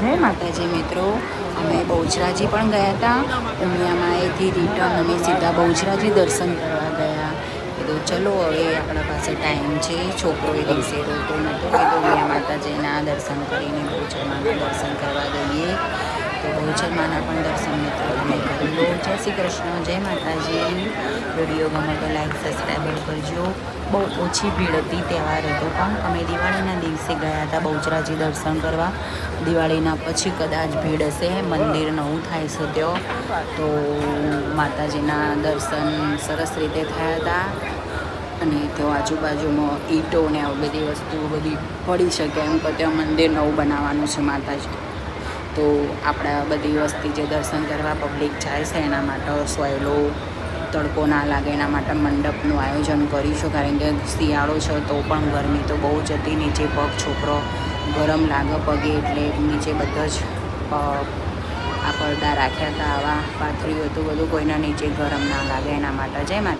જય માતાજી મિત્રો, અમે બહુચરાજી પણ ગયા હતા. ઉમિયામાએથી રિટર્ન અમે સીધા બહુચરાજી દર્શન કરવા ગયા. કીધું ચલો હવે આપણા પાસે ટાઈમ છે. છોકરોએ દિવસે રોતો નહોતો, કીધું ઉમિયા માતાજીના દર્શન કરીને બહુચરમાના દર્શન કરવા ગઈએ. તો બહુચરમાના પણ દર્શન મિત્રો તમે કરી લો. જય શ્રી કૃષ્ણ, જય માતાજી. વિડીયો ગમે તો લાઈક સબસ્ક્રાઈબર કરજો. બહુ ઓછી ભીડ હતી, તહેવાર હતો, પણ અમે દિવાળીના દિવસે ગયા હતા બહુચરાજી દર્શન કરવા. દિવાળીના પછી કદાચ ભીડ હશે, મંદિર નવું થાય છે ત્યાં. તો માતાજીના દર્શન સરસ રીતે થયા હતા. અને ત્યાં આજુબાજુમાં ઈંટો ને આવી બધી વસ્તુઓ બધી પડી શકે એમ કે ત્યાં મંદિર નવું બનાવવાનું છે માતાજી. તો આપણા બધી વસ્તી જે દર્શન કરવા પબ્લિક જાય છે એના માટે સોયલો તડકો ના લાગે એના માટે મંડપનું આયોજન કરીશું. કારણ કે શિયાળો છે તો પણ ગરમી તો બહુ જ હતી. નીચે પગ છોકરો ગરમ લાગે પગે, એટલે નીચે બધા જ આ પડદા રાખ્યા હતા, આવા પાથર્યું હતું બધું, કોઈના નીચે ગરમ ના લાગે એના માટે. જય માતા.